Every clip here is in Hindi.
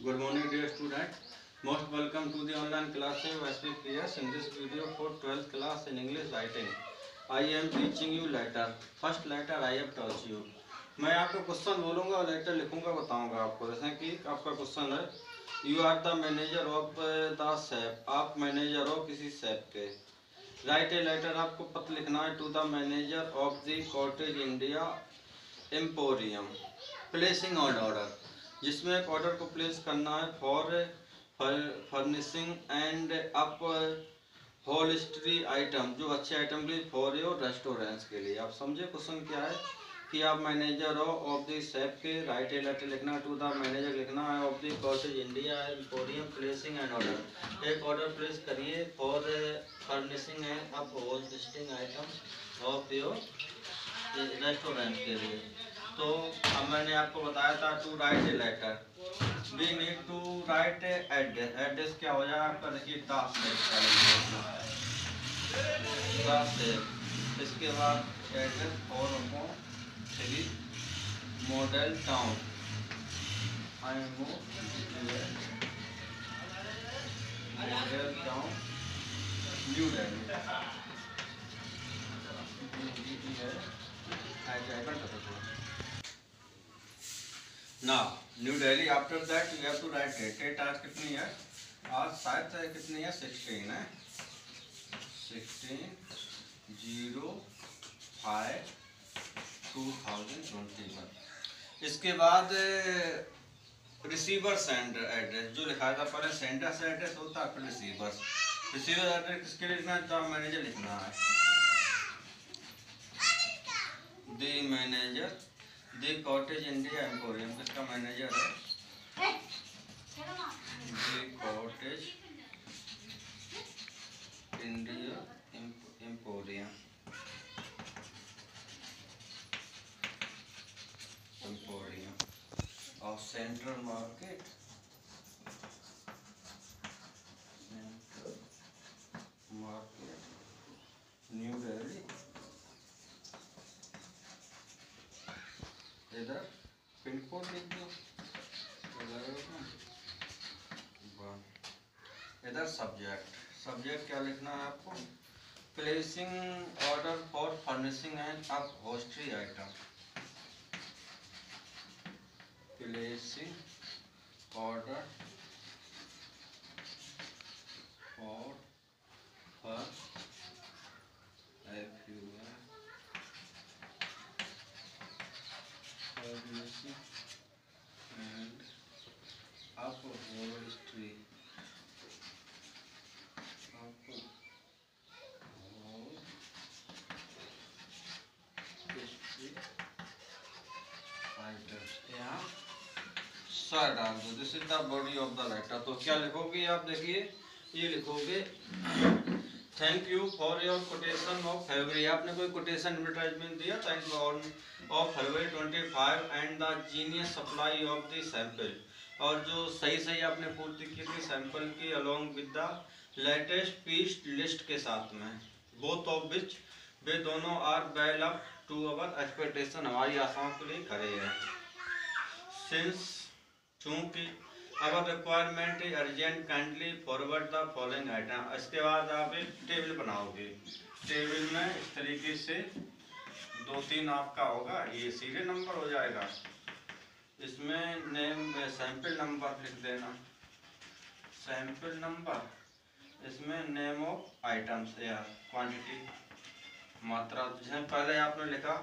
Good morning, dear student. Most welcome to the online classes of SPPS. In this video for 12th class in English writing, I am teaching you letter. First letter I have taught you. मैं आपको क्वेश्चन बोलूँगा और लेटर लिखूँगा, बताऊँगा आपको। जैसे कि आपका क्वेश्चन है, you are the manager of the shop. आप मैनेजर हो किसी शॉप के। राइट ए लेटर, आपको पत्र लिखना है to the manager of the Cottage India Emporium placing on order, जिसमें एक ऑर्डर को प्लेस करना है for furnishing and upholstery item, जो अच्छे आइटम के लिए फॉर योर रेस्टोरेंट्स के लिए। आप समझे क्वेश्चन क्या है कि आप मैनेजर हो ऑफ द शेफ के। राइट ए लेटर लिखना टू द मैनेजर, लिखना है of the Cottage India Emporium placing and order. एक ऑर्डर प्लेस करिए for furnishing and upholstery item of your restaurant के लिए। तो अब मैंने आपको बताया था to write a letter, we need to write address. Address क्या हो जाएगा आपका, देखिए इसके बाद address 4/3 Model Town Model Town new Delhi. Now, New Delhi. After that, you have to write date. Date आज कितनी है? आज शायद कितनी है? 16 है। 16/05/2021। इसके बाद रिसीवर सेंडर एड्रेस जो लिखा था पहले, सेंडर से एड्रेस होता है, फिर रिसीवर एड्रेस किसके लिए लिखना है? द मैनेजर लिखना है। The manager the Cottage India emporium, किसका मैनेजर है? द कॉटेज इंडिया एम्पोरियम और सेंट्रल मार्केट न्यू दिल्ली। इधर पिन कोड लिख दो, इधर सब्जेक्ट क्या लिखना है आपको? Placing order for furnishing and upholstery item. Placing order for and up holisty sir डाल दो। This is the body of the letter. तो क्या लिखोगे आप? देखिए ये लिखोगे, thank you for your quotation of February. आपने कोई कोटेशन एडवर्टाइजमेंट दिया, thank you of February 25 and the genius supply of the sample, और जो सही आपने पूर्ति की थी सैंपल की, along with the latest price list के साथ में, बोथ ऑफ विच, वे दोनों are well up to our expectation, हमारी आशाओं के लिए खड़े हैं। सिंस, चूँकि, अगर requirement is urgent kindly forward the following item. इसके बाद आप एक टेबल बनाओगे। टेबल में इस तरीके से 2-3 आपका होगा, ये सीरियल नंबर हो जाएगा। इसमें नेम सैंपल नंबर लिख देना, सैंपल नंबर। इसमें नेम ऑफ आइटम्स या क्वांटिटी, मात्रा। जैसे पहले आपने लिखा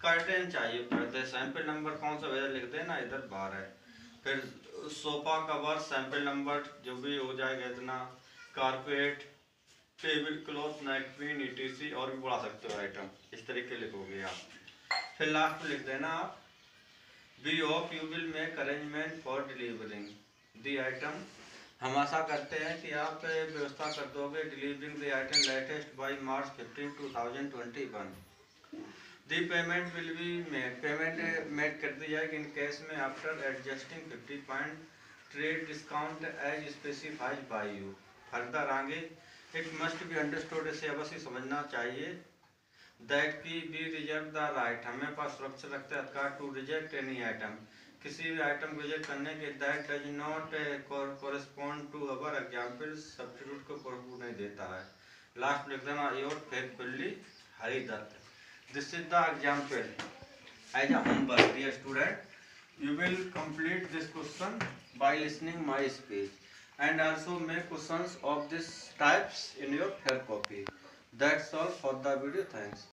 कर्टेन चाहिए पर्दे, सैंपल नंबर कौन सा इधर लिख देना, इधर 12 है। फिर सोफा कवर सैंपल नंबर जो भी हो जाएगा इतना, carpet, table cloth, napkin, etc, और भी बढ़ा सकते हो आइटम। इस तरीके लिखोगे आप। फिर लास्ट में लिख देना आप, we hope you will make arrangement for delivering the item. हम आशा करते हैं कि आप व्यवस्था कर दोगे delivering the item latest by March 15, 2021। The payment will be made, payment made कर दी जाएगी इन कैश में after adjusting 50% trade discount as specified by you. Further आगे इट मस्ट बी अंडरस्टूड, इसे अवश्य समझना चाहिए, दैट की वी रिजर्व द राइट, हमें पास सुरक्षा रखते अधिकार टू रिजेक्ट एनी आइटम, किसी भी आइटम को विजिट करने के that does not correspond to our example substitute को प्रूफ नहीं देता है। लास्ट लिख देना your faithfully Haridatt. This is the example as a homework dear student. You will complete this question by listening my speech and also make questions of this types in your fair copy. That's all for the video. Thanks.